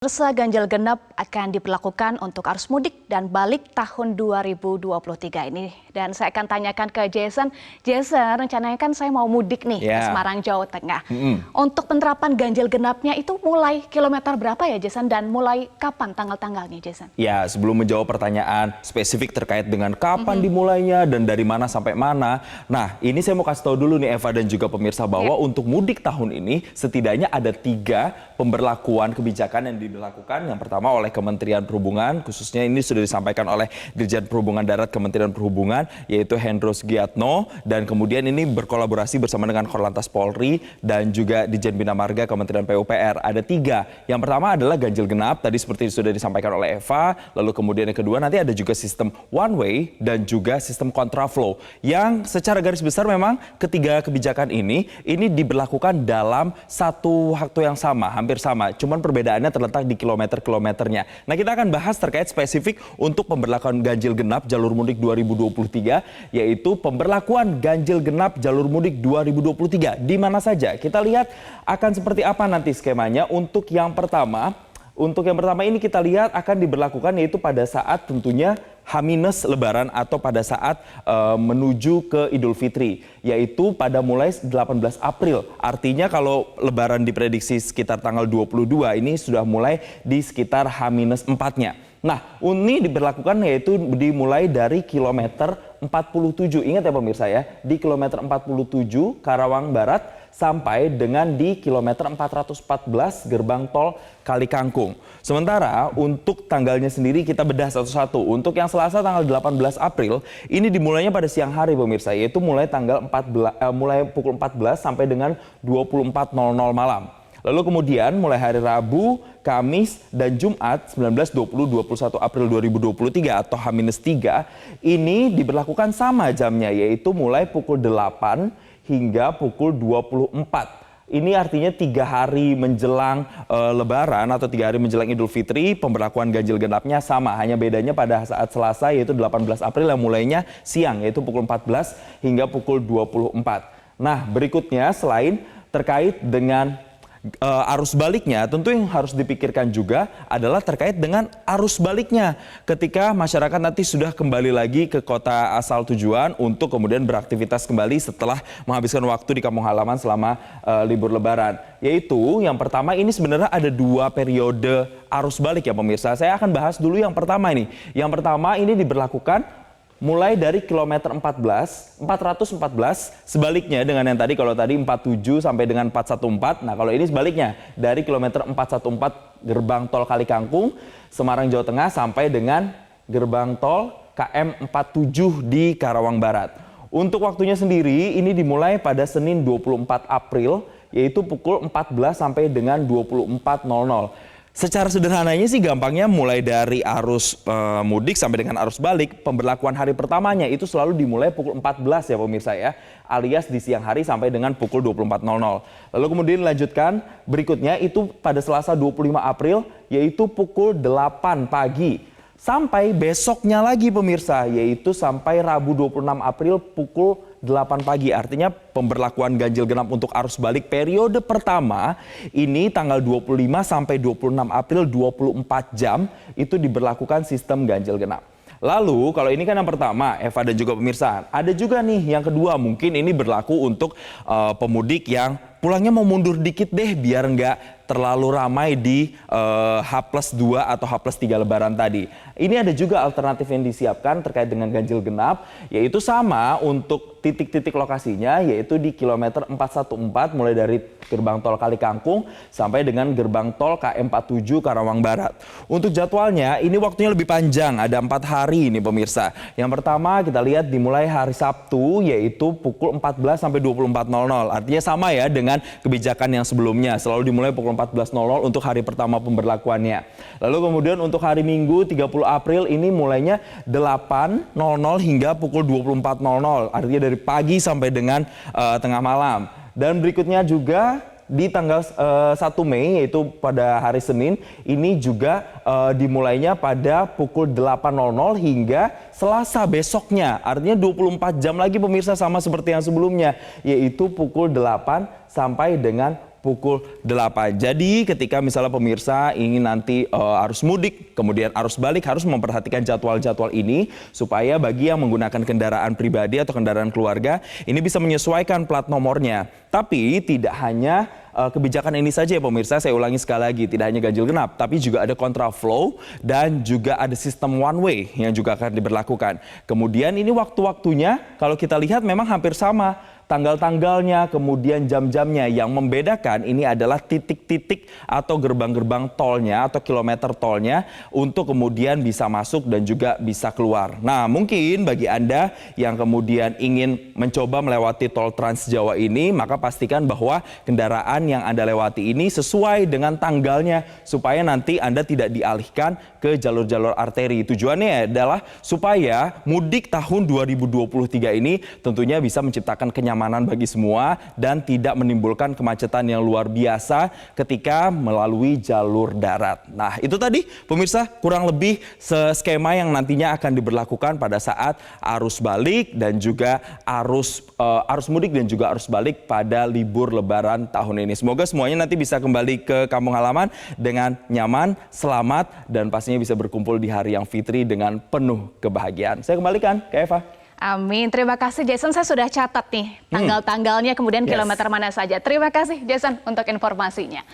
Pemirsa, ganjil genap akan diberlakukan untuk arus mudik dan balik tahun 2023 ini. Dan saya akan tanyakan ke Jason. Jason, rencananya kan saya mau mudik nih ke Semarang, Jawa Tengah. Untuk penerapan ganjil genapnya itu mulai kilometer berapa ya Jason? Dan mulai kapan tanggal-tanggalnya Jason? Ya, sebelum menjawab pertanyaan spesifik terkait dengan kapan dimulainya dan dari mana sampai mana. Nah, ini saya mau kasih tahu dulu nih Eva dan juga pemirsa bahwa untuk mudik tahun ini setidaknya ada 3 pemberlakuan kebijakan yang dilakukan. Yang pertama oleh Kementerian Perhubungan, khususnya ini sudah disampaikan oleh Dirjen Perhubungan Darat Kementerian Perhubungan, yaitu Hendros Giatno, dan kemudian ini berkolaborasi bersama dengan Korlantas Polri dan juga Dirjen Bina Marga Kementerian PUPR. Ada 3. Yang pertama adalah ganjil genap, tadi seperti sudah disampaikan oleh Eva, lalu kemudian yang kedua nanti ada juga sistem one way dan juga sistem kontraflow. Yang secara garis besar memang ketiga kebijakan ini diberlakukan dalam satu waktu yang sama, hampir sama, cuman perbedaannya terletak di kilometer-kilometernya. Nah, kita akan bahas terkait spesifik untuk pemberlakuan ganjil genap jalur mudik 2023, yaitu pemberlakuan ganjil genap jalur mudik 2023. Di mana saja? Kita lihat akan seperti apa nanti skemanya. Untuk yang pertama ini kita lihat akan diberlakukan yaitu pada saat tentunya H- Lebaran atau pada saat menuju ke Idul Fitri, yaitu pada mulai 18 April. Artinya kalau Lebaran diprediksi sekitar tanggal 22, ini sudah mulai di sekitar H-4-nya. Nah, ini diberlakukan yaitu dimulai dari kilometer 47. Ingat ya pemirsa ya, di kilometer 47 Karawang Barat sampai dengan di kilometer 414 gerbang tol Kali Kangkung. Sementara untuk tanggalnya sendiri kita bedah satu-satu. Untuk yang Selasa tanggal 18 April ini dimulainya pada siang hari pemirsa, yaitu mulai mulai pukul 14 sampai dengan 24.00 malam. Lalu kemudian mulai hari Rabu, Kamis, dan Jumat 19, 20, 21 April 2023 atau H-3 ini diberlakukan sama jamnya, yaitu mulai pukul 8 hingga pukul 24. Ini artinya 3 hari menjelang Lebaran atau 3 hari menjelang Idul Fitri, pemberlakuan ganjil genapnya sama. Hanya bedanya pada saat Selasa yaitu 18 April yang mulainya siang, yaitu pukul 14 hingga pukul 24. Nah, berikutnya selain terkait dengan arus baliknya, tentu yang harus dipikirkan juga adalah terkait dengan arus baliknya ketika masyarakat nanti sudah kembali lagi ke kota asal tujuan untuk kemudian beraktivitas kembali setelah menghabiskan waktu di kampung halaman selama libur Lebaran. Yaitu yang pertama, ini sebenarnya ada 2 periode arus balik ya pemirsa. Saya akan bahas dulu yang pertama ini. Yang pertama ini diberlakukan mulai dari kilometer 414, sebaliknya dengan yang tadi, kalau tadi 47 sampai dengan 414, nah kalau ini sebaliknya, dari kilometer 414 gerbang tol Kali Kangkung, Semarang, Jawa Tengah, sampai dengan gerbang tol KM 47 di Karawang Barat. Untuk waktunya sendiri, ini dimulai pada Senin 24 April, yaitu pukul 14 sampai dengan 24.00. Secara sederhananya sih gampangnya mulai dari arus mudik sampai dengan arus balik, pemberlakuan hari pertamanya itu selalu dimulai pukul 14 ya pemirsa ya, alias di siang hari sampai dengan pukul 24.00. Lalu kemudian dilanjutkan berikutnya itu pada Selasa 25 April yaitu pukul 8 pagi. Sampai besoknya lagi pemirsa, yaitu sampai Rabu 26 April pukul 8 pagi. Artinya pemberlakuan ganjil genap untuk arus balik periode pertama ini tanggal 25 sampai 26 April 24 jam itu diberlakukan sistem ganjil genap. Lalu kalau ini kan yang pertama Eva dan juga pemirsa, ada juga nih yang kedua, mungkin ini berlaku untuk pemudik yang pulangnya mau mundur dikit deh biar nggak terlalu ramai di H+2 atau H+3 Lebaran tadi. Ini ada juga alternatif yang disiapkan terkait dengan ganjil genap, yaitu sama untuk titik-titik lokasinya, yaitu di kilometer 414 mulai dari gerbang tol Kali Kangkung sampai dengan gerbang tol KM 47 Karawang Barat. Untuk jadwalnya ini waktunya lebih panjang, ada 4 hari ini pemirsa. Yang pertama kita lihat dimulai hari Sabtu yaitu pukul 14 sampai 24.00. Artinya sama ya dengan kebijakan yang sebelumnya, selalu dimulai pukul 14.00 untuk hari pertama pemberlakuannya. Lalu kemudian untuk hari Minggu 30 April ini mulainya 8.00 hingga pukul 24.00. Artinya dari pagi sampai dengan tengah malam. Dan berikutnya juga di tanggal 1 Mei yaitu pada hari Senin ini juga dimulainya pada pukul 8.00 hingga Selasa besoknya. Artinya 24 jam lagi pemirsa, sama seperti yang sebelumnya, yaitu pukul 8 sampai dengan pukul 8. Jadi ketika misalnya pemirsa ingin nanti arus mudik, kemudian arus balik, harus memperhatikan jadwal-jadwal ini supaya bagi yang menggunakan kendaraan pribadi atau kendaraan keluarga ini bisa menyesuaikan plat nomornya. Tapi tidak hanya kebijakan ini saja ya pemirsa, saya ulangi sekali lagi, tidak hanya ganjil genap, tapi juga ada kontraflow dan juga ada sistem one way yang juga akan diberlakukan. Kemudian ini waktu-waktunya kalau kita lihat memang hampir sama. Tanggal-tanggalnya, kemudian jam-jamnya. Yang membedakan ini adalah titik-titik atau gerbang-gerbang tolnya atau kilometer tolnya untuk kemudian bisa masuk dan juga bisa keluar. Nah, mungkin bagi Anda yang kemudian ingin mencoba melewati tol Trans Jawa ini, maka pastikan bahwa kendaraan yang Anda lewati ini sesuai dengan tanggalnya supaya nanti Anda tidak dialihkan ke jalur-jalur arteri. Tujuannya adalah supaya mudik tahun 2023 ini tentunya bisa menciptakan kenyamanan bagi semua dan tidak menimbulkan kemacetan yang luar biasa ketika melalui jalur darat. Nah, itu tadi pemirsa kurang lebih skema yang nantinya akan diberlakukan pada saat arus balik dan juga arus mudik dan juga arus balik pada libur Lebaran tahun ini. Semoga semuanya nanti bisa kembali ke kampung halaman dengan nyaman, selamat, dan pastinya bisa berkumpul di hari yang fitri dengan penuh kebahagiaan. Saya kembalikan ke Eva. Amin. Terima kasih Jason. Saya sudah catat nih tanggal-tanggalnya, kemudian kilometer mana saja. Terima kasih Jason untuk informasinya.